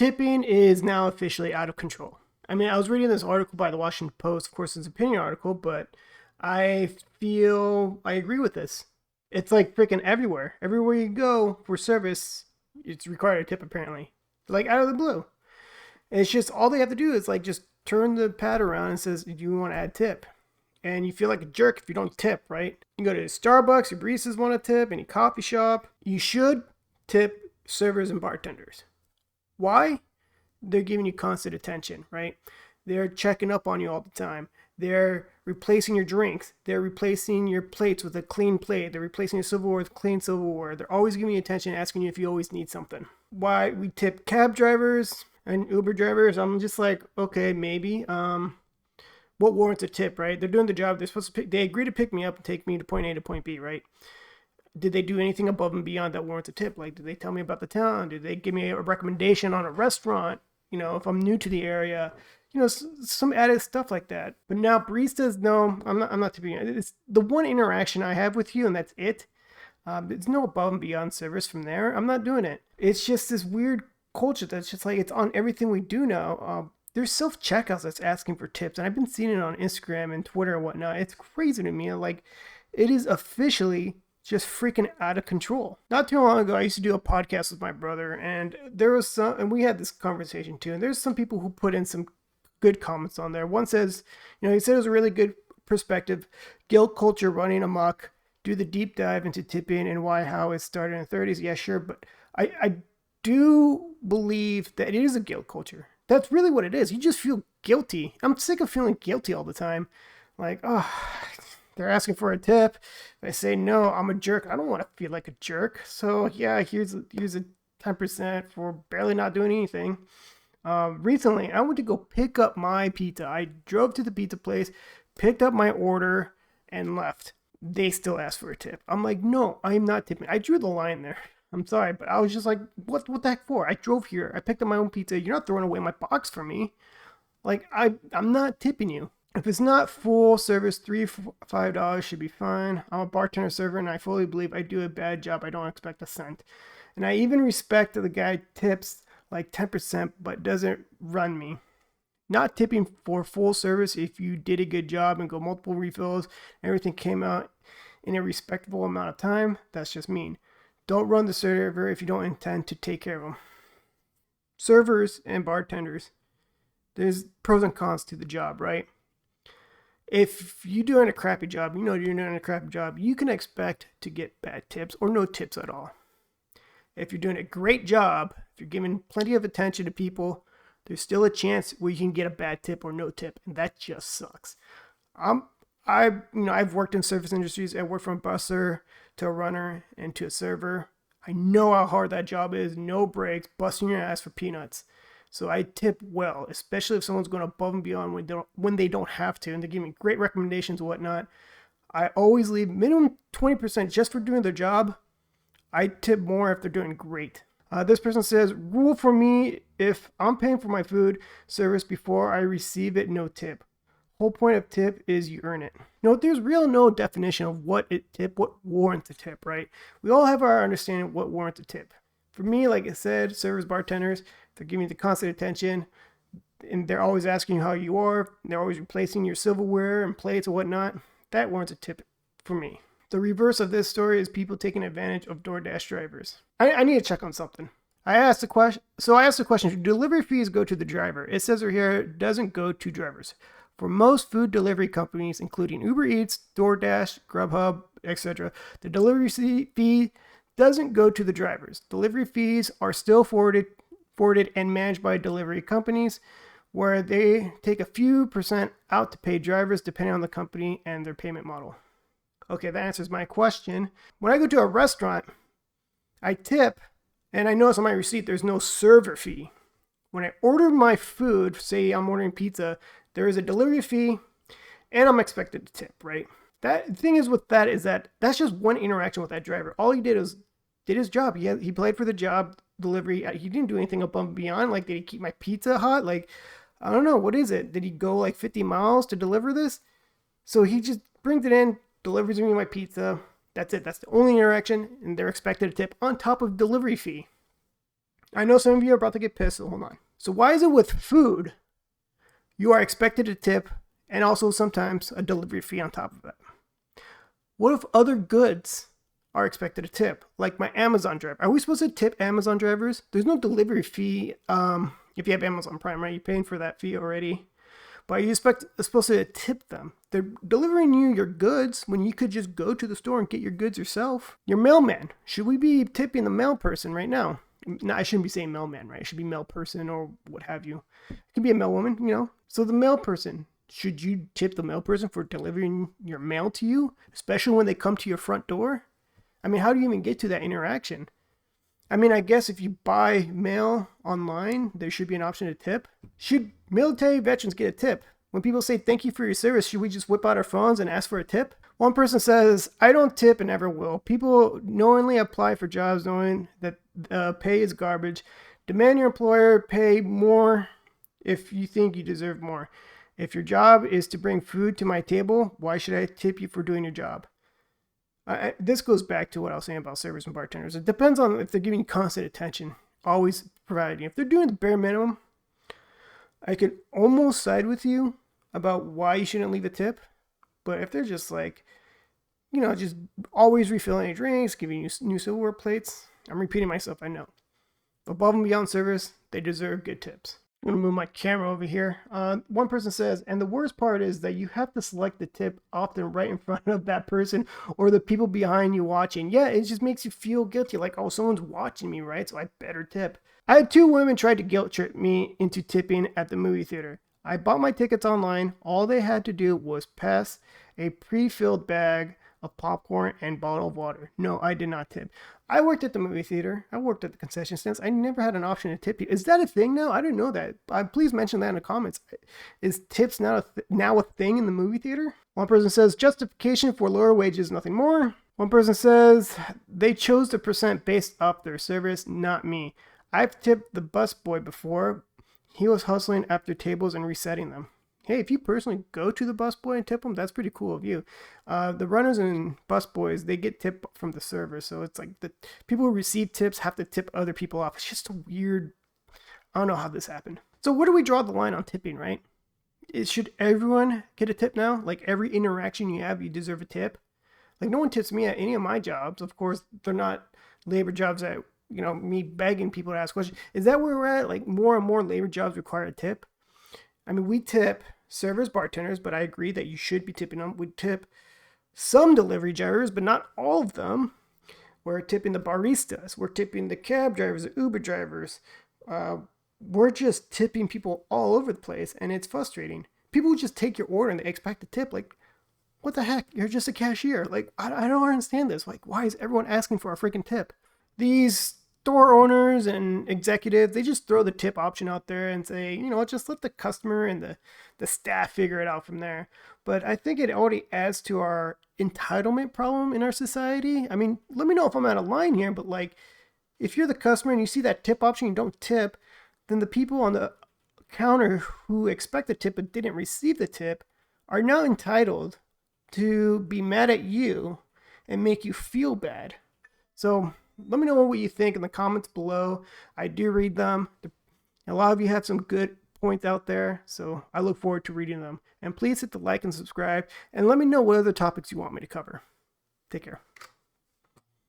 Tipping is now officially out of control. I mean, I was reading this article by the Washington Post. Of course, it's an opinion article, but I feel I agree with this. It's like freaking everywhere. Everywhere you go for service, it's required a tip apparently. Like out of the blue. And it's just all they have to do is like just turn the pad around and says, "Do you want to add tip?" And you feel like a jerk if you don't tip, right? You go to Starbucks, your baristas want to tip, any coffee shop. You should tip servers and bartenders. Why? They're giving you constant attention, right? They're checking up on you all the time. They're replacing your drinks. They're replacing your plates with a clean plate. They're replacing your silverware with clean silverware. They're always giving you attention, asking you if you always need something. Why we tip cab drivers and Uber drivers, I'm just like, okay, maybe. What warrants a tip, right? They're doing the job. They agree to pick me up and take me to point A to point B, right? Did they do anything above and beyond that warrants a tip? Like, did they tell me about the town? Did they give me a recommendation on a restaurant? If I'm new to the area, some added stuff like that. But now baristas, no, I'm not tipping. It's the one interaction I have with you, and that's it. There's no above and beyond service from there. I'm not doing it. It's just this weird culture that's just like it's on everything we do now. There's self-checkouts that's asking for tips, and I've been seeing it on Instagram and Twitter and whatnot. It's crazy to me. Like, it is officially just freaking out of control. Not too long ago, I used to do a podcast with my brother, and and we had this conversation too, and there's some people who put in some good comments on there. One says, he said it was a really good perspective. Guilt culture running amok. Do the deep dive into tipping and how it started in the 30s. Yeah, sure, but I do believe that it is a guilt culture. That's really what it is. You just feel guilty. I'm sick of feeling guilty all the time. Like, oh, they're asking for a tip. If I say no, I'm a jerk. I don't want to feel like a jerk. So yeah, here's a 10% for barely not doing anything. Recently, I went to go pick up my pizza. I drove to the pizza place, picked up my order, and left. They still asked for a tip. I'm like, no, I'm not tipping. I drew the line there. I'm sorry, but I was just like, what the heck for? I drove here. I picked up my own pizza. You're not throwing away my box for me. Like, I'm not tipping you. If it's not full service, $3-5 should be fine. I'm a bartender server, and I fully believe I do a bad job. I don't expect a cent. And I even respect that the guy tips like 10%, but doesn't run me. Not tipping for full service if you did a good job and go multiple refills, everything came out in a respectable amount of time, that's just mean. Don't run the server if you don't intend to take care of them. Servers and bartenders, there's pros and cons to the job, right? If you're doing a crappy job, you're doing a crappy job, you can expect to get bad tips or no tips at all. If you're doing a great job, if you're giving plenty of attention to people, there's still a chance where you can get a bad tip or no tip, and that just sucks. I've worked in service industries. I worked from a busser to a runner and to a server. I know how hard that job is. No breaks, busting your ass for peanuts. So I tip well, especially if someone's going above and beyond when they don't have to, and they're giving me great recommendations and whatnot. I always leave minimum 20% just for doing their job. I tip more if they're doing great. This person says, rule for me, if I'm paying for my food service before I receive it, no tip. Whole point of tip is you earn it. There's no definition of what warrants a tip, right? We all have our understanding of what warrants a tip. For me, like I said, servers, bartenders, they're giving you the constant attention, and they're always asking you how you are. They're always replacing your silverware and plates and whatnot. That warrants a tip for me. The reverse of this story is people taking advantage of DoorDash drivers. I need to check on something. I asked the question, do delivery fees go to the driver? It says right here, it doesn't go to drivers. For most food delivery companies, including Uber Eats, DoorDash, Grubhub, etc., the delivery fee doesn't go to the drivers. Delivery fees are still forwarded and managed by delivery companies, where they take a few percent out to pay drivers depending on the company and their payment model. Okay, that answers my question. When I go to a restaurant, I tip, and I notice on my receipt there's no server fee. When I order my food, say I'm ordering pizza, there is a delivery fee, and I'm expected to tip, right? The thing is with that is that that's just one interaction with that driver. All he did his job. He played for the job delivery. He didn't do anything above and beyond. Like, did he keep my pizza hot? Like, I don't know. What is it? Did he go like 50 miles to deliver this? So he just brings it in, delivers me my pizza. That's it. That's the only interaction, and they're expected to tip on top of delivery fee. I know some of you are about to get pissed, so hold on. So why is it with food, you are expected to tip and also sometimes a delivery fee on top of it? What if other goods are expected to tip, like my Amazon driver? Are we supposed to tip Amazon drivers? There's no delivery fee if you have Amazon Prime, right? You're paying for that fee already. But are you supposed to tip them? They're delivering you your goods when you could just go to the store and get your goods yourself. Your mailman. Should we be tipping the mail person right now? No, I shouldn't be saying mailman, right? It should be mail person or what have you. It could be a mail woman, you know. So the mail person. Should you tip the mail person for delivering your mail to you, especially when they come to your front door? I mean, how do you even get to that interaction? I mean, I guess if you buy mail online, there should be an option to tip. Should military veterans get a tip? When people say thank you for your service, should we just whip out our phones and ask for a tip? One person says, I don't tip and never will. People knowingly apply for jobs knowing that pay is garbage. Demand your employer pay more if you think you deserve more. If your job is to bring food to my table, why should I tip you for doing your job? This goes back to what I was saying about servers and bartenders. It depends on if they're giving you constant attention, always providing. If they're doing the bare minimum, I could almost side with you about why you shouldn't leave a tip. But if they're just like, you know, just always refilling your drinks, giving you new silverware plates, I'm repeating myself, I know. Above and beyond service, they deserve good tips. I'm going to move my camera over here. One person says, and the worst part is that you have to select the tip often right in front of that person or the people behind you watching. Yeah, it just makes you feel guilty. Like, oh, someone's watching me, right? So I better tip. I had 2 women try to guilt trip me into tipping at the movie theater. I bought my tickets online. All they had to do was pass a pre-filled bag of popcorn and bottle of water. No, I did not tip. I worked at the movie theater. I worked at the concession stands. I never had an option to tip you. Is that a thing now? I didn't know that. Please mention that in the comments. Is tips now a thing in the movie theater? One person says justification for lower wages, nothing more. One person says they chose the percent based off their service, not me. I've tipped the busboy before. He was hustling after tables and resetting them. Hey, if you personally go to the busboy and tip them, that's pretty cool of you. The runners and busboys, they get tip from the server. So it's like the people who receive tips have to tip other people off. It's just a weird, I don't know how this happened. So where do we draw the line on tipping, right? Should everyone get a tip now? Like every interaction you have, you deserve a tip? Like no one tips me at any of my jobs. Of course, they're not labor jobs that, you know, me begging people to ask questions. Is that where we're at? Like more and more labor jobs require a tip? I mean, we tip servers, bartenders, but I agree that you should be tipping them. We tip some delivery drivers, but not all of them. We're tipping the baristas. We're tipping the cab drivers, the Uber drivers. We're just tipping people all over the place, and it's frustrating. People just take your order and they expect a tip. Like, what the heck? You're just a cashier. Like, I don't understand this. Like, why is everyone asking for a freaking tip? These store owners and executives, they just throw the tip option out there and say, you know, just let the customer and the staff figure it out from there. But I think it already adds to our entitlement problem in our society. I mean, let me know if I'm out of line here, but like, if you're the customer and you see that tip option, you don't tip, then the people on the counter who expect the tip but didn't receive the tip are now entitled to be mad at you and make you feel bad. So let me know what you think in the comments below. I do read them. A lot of you have some good points out there, so I look forward to reading them. And please hit the like and subscribe, and let me know what other topics you want me to cover. Take care.